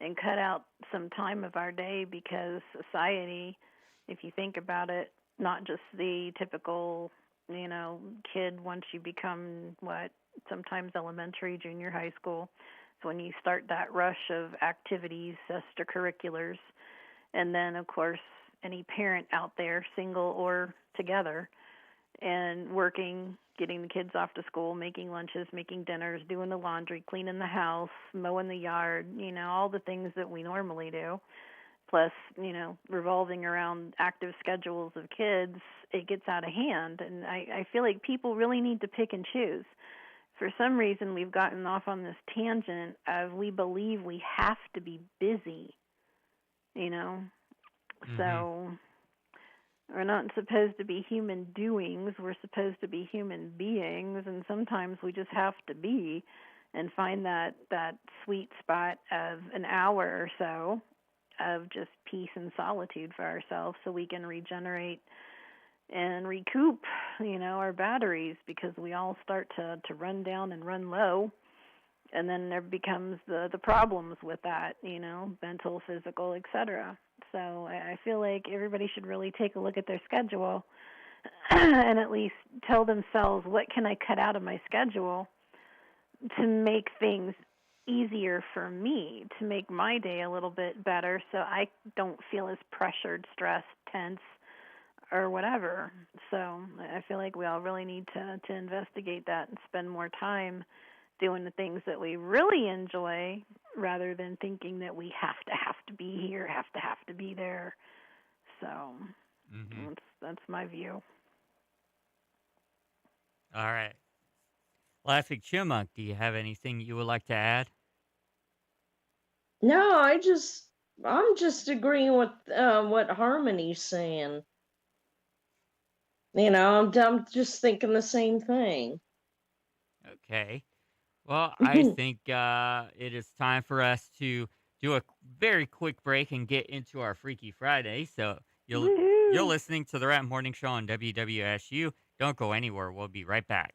and cut out some time of our day, because society, if you think about it, not just the typical, kid once you become sometimes elementary, junior high school. So when you start that rush of activities, extracurriculars, and then, of course, any parent out there, single or together, and working, getting the kids off to school, making lunches, making dinners, doing the laundry, cleaning the house, mowing the yard, all the things that we normally do. Plus, revolving around active schedules of kids, it gets out of hand. And I feel like people really need to pick and choose. For some reason, we've gotten off on this tangent of we believe we have to be busy, So we're not supposed to be human doings. We're supposed to be human beings, and sometimes we just have to be and find that sweet spot of an hour or so of just peace and solitude for ourselves, so we can regenerate and recoup, our batteries, because we all start to run down and run low, and then there becomes the problems with that, mental, physical, etc. So I feel like everybody should really take a look at their schedule and at least tell themselves, what can I cut out of my schedule to make things easier for me to make my day a little bit better so I don't feel as pressured, stressed, tense, or whatever. So I feel like we all really need to investigate that and spend more time doing the things that we really enjoy rather than thinking that we have to be here, have to be there. So that's my view. All right. Classic Chipmunk, do you have anything you would like to add? No, I'm just agreeing with what Harmony's saying. I'm just thinking the same thing. Okay. Well, I think it is time for us to do a very quick break and get into our Freaky Friday. So you're listening to the Rat Morning Show on WWSU. Don't go anywhere. We'll be right back.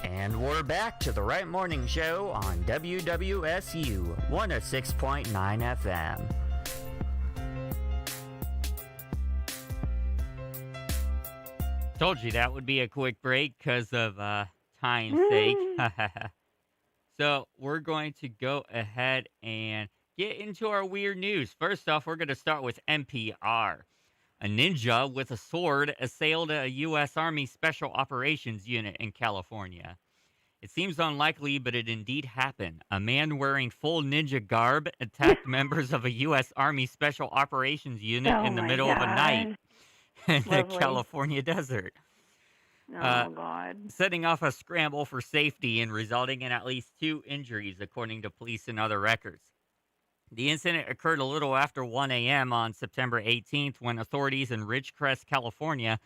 And we're back to the Right Morning Show on WWSU 106.9 FM. Told you that would be a quick break because of time's sake. So we're going to go ahead and get into our weird news. First off, we're going to start with NPR. A ninja with a sword assailed a U.S. Army Special Operations unit in California. It seems unlikely, but it indeed happened. A man wearing full ninja garb attacked members of a U.S. Army Special Operations unit in the middle of a night in the California desert. God. Setting off a scramble for safety and resulting in at least 2 injuries, according to police and other records. The incident occurred a little after 1 a.m. on September 18th when authorities in Ridgecrest, California,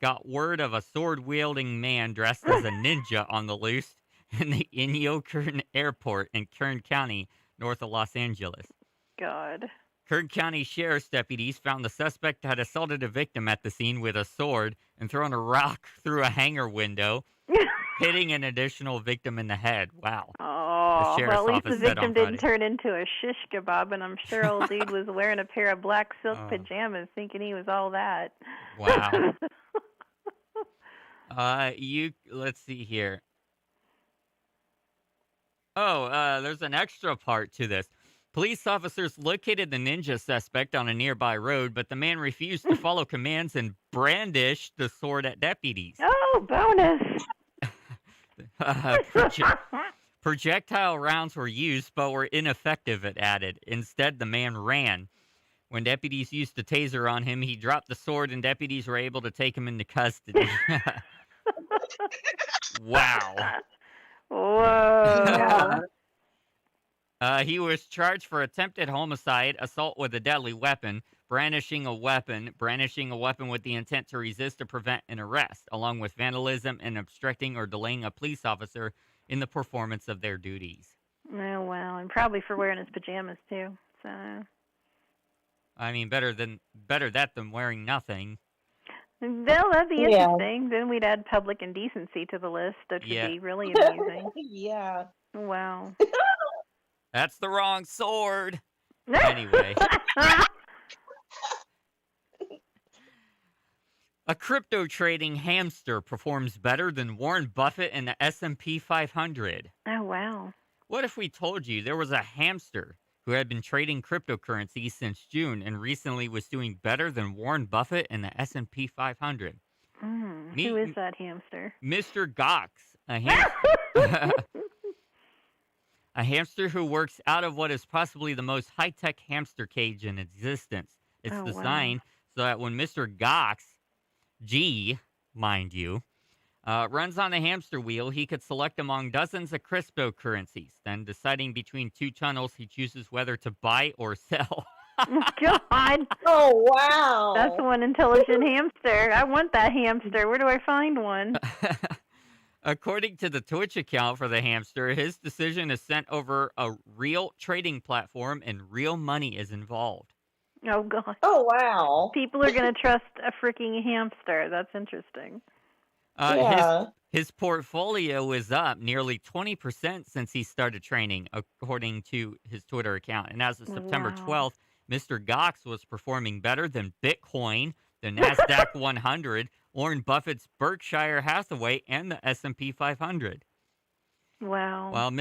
got word of a sword-wielding man dressed as a ninja on the loose in the Inyo Kern Airport in Kern County, north of Los Angeles. God. Kern County Sheriff's deputies found the suspect had assaulted a victim at the scene with a sword and thrown a rock through a hangar window, hitting an additional victim in the head. Wow. Oh, well, at least the victim didn't turn into a shish kebab, and I'm sure old dude was wearing a pair of black silk pajamas thinking he was all that. Wow. Let's see here. There's an extra part to this. Police officers located the ninja suspect on a nearby road, but the man refused to follow commands and brandished the sword at deputies. Oh, bonus! Projectile rounds were used, but were ineffective, it added. Instead, the man ran. When deputies used the taser on him, he dropped the sword, and deputies were able to take him into custody. Wow. Whoa. He was charged for attempted homicide, assault with a deadly weapon, brandishing a weapon with the intent to resist or prevent an arrest, along with vandalism and obstructing or delaying a police officer in the performance of their duties. Oh, wow. And probably for wearing his pajamas, too. So, I mean, better that than wearing nothing. Well, that'd be interesting. Then we'd add public indecency to the list, which would be really amusing. Yeah. Wow. That's the wrong sword. Anyway. A crypto trading hamster performs better than Warren Buffett in the S&P 500. Oh, wow. What if we told you there was a hamster who had been trading cryptocurrency since June and recently was doing better than Warren Buffett in the S&P 500? Who is that hamster? Mr. Gox, a hamster. A hamster who works out of what is possibly the most high-tech hamster cage in existence. It's Oh, wow. designed so that when Mr. Gox, G, mind you, runs on a hamster wheel, he could select among dozens of cryptocurrencies. Then, deciding between two tunnels, he chooses whether to buy or sell. God, Oh, wow. that's one intelligent hamster. I want that hamster. Where do I find one? According to the Twitch account for the hamster, his decision is sent over a real trading platform and real money is involved. Oh, God. Oh, wow. People are going to trust a freaking hamster. That's interesting. Yeah. His portfolio is up nearly 20% since he started training, according to his Twitter account. And as of September Wow. 12th, Mr. Gox was performing better than Bitcoin, the NASDAQ 100, Warren Buffett's Berkshire Hathaway, and the S&P 500. Wow. While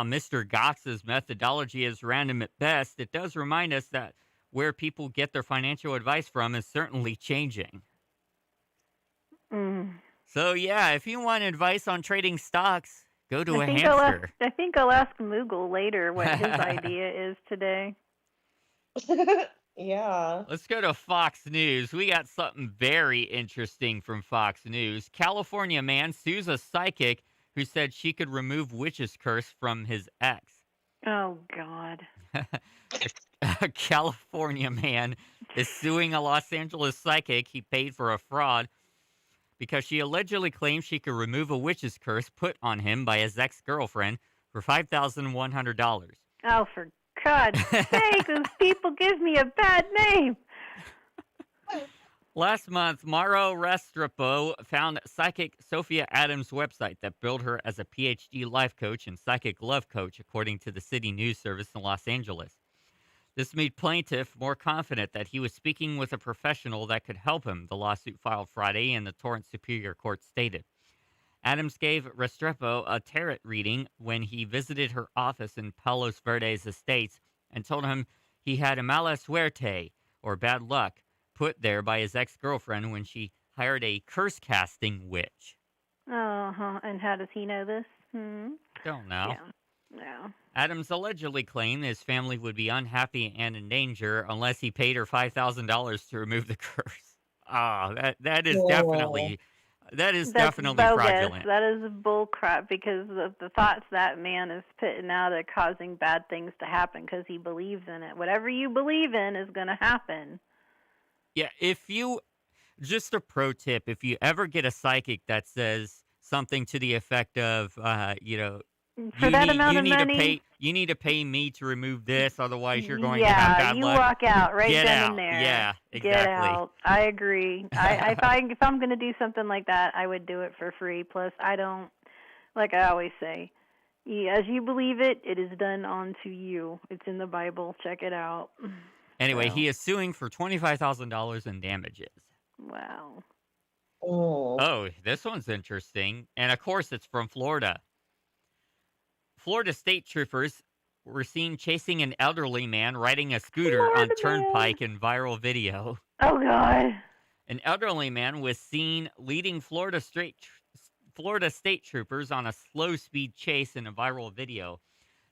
Mr. Gox's methodology is random at best, it does remind us that where people get their financial advice from is certainly changing. Mm. So, yeah, if you want advice on trading stocks, go to a I hamster. think I'll ask Moogle later what his idea is today. Yeah. Let's go to Fox News. We got something very interesting from Fox News. California man sues a psychic who said she could remove witch's curse from his ex. Oh, God. A California man is suing a Los Angeles psychic he paid for a fraud because she allegedly claims she could remove a witch's curse put on him by his ex-girlfriend for $5,100. Oh, for God's sake, those people give me a bad name. Last month, Mauro Restrepo found psychic Sophia Adams' website that billed her as a PhD life coach and psychic love coach, according to the City News Service in Los Angeles. This made plaintiff more confident that he was speaking with a professional that could help him, the lawsuit filed Friday and the Torrance Superior Court stated. Adams gave Restrepo a tarot reading when he visited her office in Palos Verdes Estates and told him he had a mala suerte, or bad luck, put there by his ex-girlfriend when she hired a curse-casting witch. Uh-huh. And how does he know this? Don't know. Yeah. Adams allegedly claimed his family would be unhappy and in danger unless he paid her $5,000 to remove the curse. That is definitely That's definitely bogus. fraudulent. That is bull crap because of the thoughts that man is putting out are causing bad things to happen because he believes in it. Whatever you believe in is going to happen. Yeah, just a pro tip, if you ever get a psychic that says something to the effect of, For that amount of money, you need to pay me to remove this, otherwise you're going to have bad you luck. walk out right Get then out. and there. Yeah, Get exactly. out. I agree. If I'm going to do something like that, I would do it for free. Plus, I don't, like I always say, as you believe it, it is done unto you. It's in the Bible. Check it out. Anyway, So. he is suing for $25,000 in damages. Wow. Oh, this one's interesting. And of course, it's from Florida. Florida state troopers were seen chasing an elderly man riding a scooter on Turnpike in viral video. Oh, God. An elderly man was seen leading Florida state troopers on a slow-speed chase in a viral video.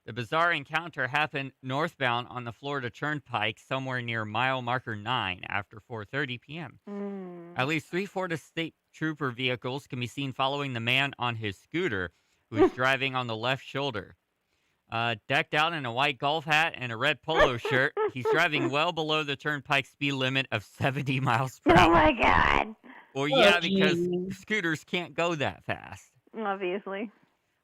The bizarre encounter happened northbound on the Florida Turnpike somewhere near mile marker 9 after 4:30 p.m. At least 3 Florida state trooper vehicles can be seen following the man on his scooter, who is driving on the left shoulder. Decked out in a white golf hat and a red polo shirt, he's driving well below the turnpike speed limit of 70 miles per hour. Oh, my God. Well, yeah, because scooters can't go that fast. Obviously.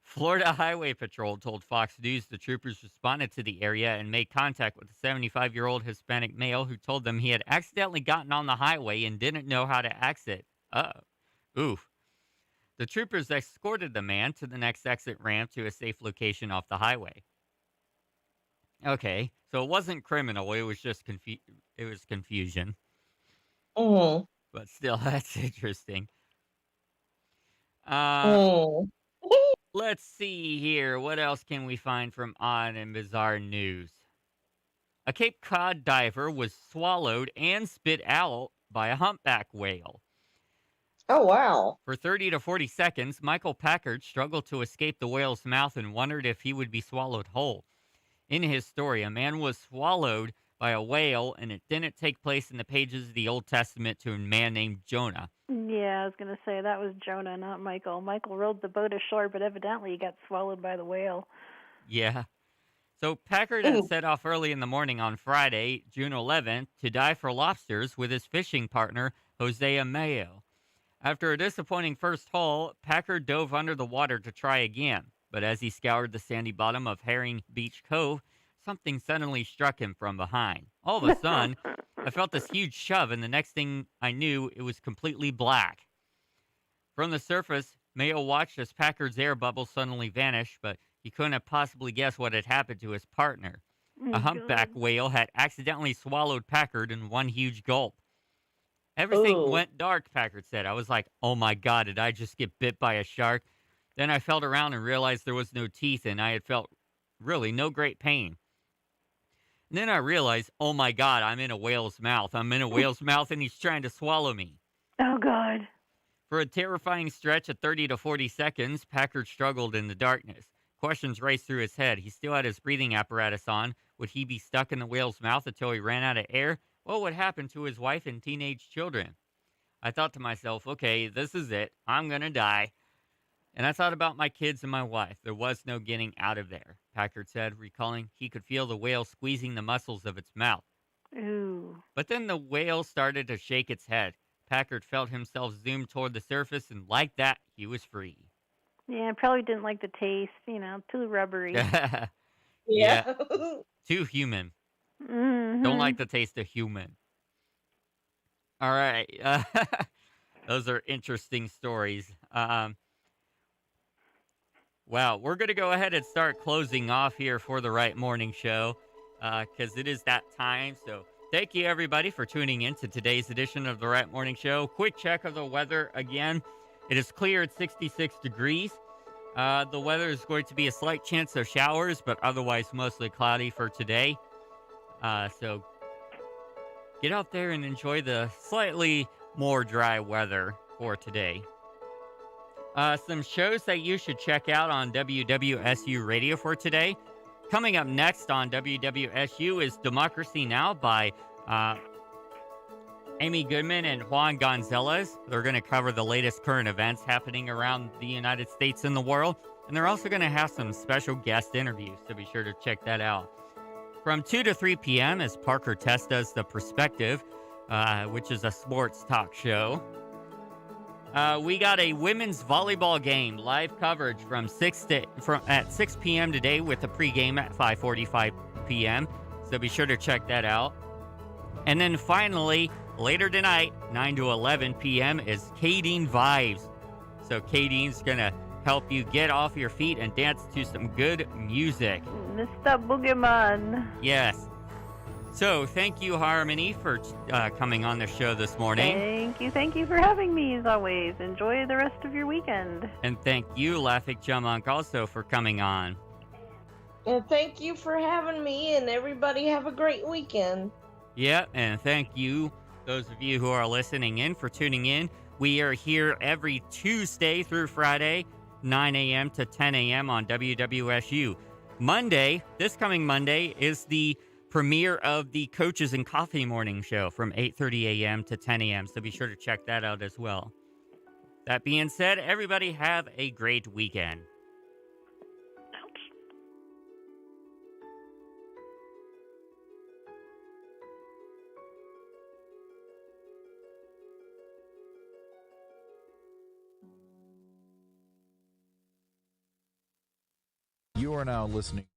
Florida Highway Patrol told Fox News the troopers responded to the area and made contact with a 75-year-old Hispanic male who told them he had accidentally gotten on the highway and didn't know how to exit. Oof. The troopers escorted the man to the next exit ramp to a safe location off the highway. Okay, so it wasn't criminal. It was just confusion. But still, that's interesting. Let's see here. What else can we find from odd and bizarre news? A Cape Cod diver was swallowed and spit out by a humpback whale. Oh, wow. For 30 to 40 seconds, Michael Packard struggled to escape the whale's mouth and wondered if he would be swallowed whole. In his story, a man was swallowed by a whale, and it didn't take place in the pages of the Old Testament to a man named Jonah. Yeah, I was going to say that was Jonah, not Michael. Michael rowed the boat ashore, but evidently he got swallowed by the whale. Yeah. So Packard had set off early in the morning on Friday, June 11th, to dive for lobsters with his fishing partner, Hosea Mayo. After a disappointing first haul, Packard dove under the water to try again. But as he scoured the sandy bottom of Herring Beach Cove, something suddenly struck him from behind. All of a sudden, I felt this huge shove, and the next thing I knew, it was completely black. From the surface, Mayo watched as Packard's air bubble suddenly vanish, but he couldn't have possibly guessed what had happened to his partner. A humpback whale had accidentally swallowed Packard in one huge gulp. Everything went dark, Packard said. I was like, oh my God, did I just get bit by a shark? Then I felt around and realized there was no teeth, and I had felt really no great pain. And then I realized, oh my God, I'm in a whale's mouth. I'm in a whale's mouth, and he's trying to swallow me. Oh, God. For a terrifying stretch of 30 to 40 seconds, Packard struggled in the darkness. Questions raced through his head. He still had his breathing apparatus on. Would he be stuck in the whale's mouth until he ran out of air? What would happen to his wife and teenage children? I thought to myself, okay, this is it. I'm going to die. And I thought about my kids and my wife. There was no getting out of there, Packard said, recalling he could feel the whale squeezing the muscles of its mouth. Ooh. But then the whale started to shake its head. Packard felt himself zoom toward the surface, and like that, he was free. Yeah, I probably didn't like the taste, too rubbery. Yeah. Too human. Mm-hmm. Don't like the taste of human. All right. Those are interesting stories. Wow, we're going to go ahead and start closing off here for the Wright Morning Show because it is that time. So thank you, everybody, for tuning in to today's edition of the Wright Morning Show. Quick check of the weather again. It is clear at 66 degrees. The weather is going to be a slight chance of showers, but otherwise mostly cloudy for today. So get out there and enjoy the slightly more dry weather for today. Some shows that you should check out on WWSU Radio for today. Coming up next on WWSU is Democracy Now! By Amy Goodman and Juan Gonzalez. They're going to cover the latest current events happening around the United States and the world. And they're also going to have some special guest interviews, so be sure to check that out. From 2 to 3 p.m. is Parker Testa's The Perspective, which is a sports talk show. We got a women's volleyball game, live coverage at 6 p.m. today with a pregame at 5:45 p.m. So be sure to check that out. And then finally, later tonight, 9 to 11 p.m. is Kadeen Vibes. So Kadeen's going to help you get off your feet and dance to some good music. Mr. Boogeyman. Yes. So thank you, Harmony, for coming on the show this morning. Thank you for having me as always. Enjoy the rest of your weekend. And thank you, Laughing Chumunk, also for coming on. And thank you for having me, and everybody have a great weekend. Yeah, and thank you, those of you who are listening in, for tuning in. We are here every Tuesday through Friday, 9 a.m. to 10 a.m. on WWSU. Monday, this coming Monday, is the premiere of the Coaches and Coffee Morning Show from 8:30 a.m. to 10 a.m., so be sure to check that out as well. That being said, everybody have a great weekend. You are now listening to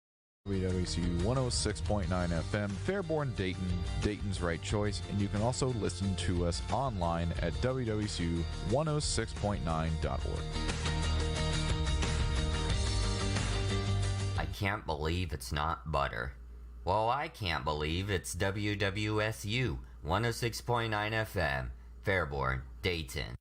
WWCU 106.9 FM, Fairborn, Dayton, Dayton's right choice, and you can also listen to us online at WWCU106.9.org. I can't believe it's not butter. Well, I can't believe it's WWSU 106.9 FM, Fairborn, Dayton.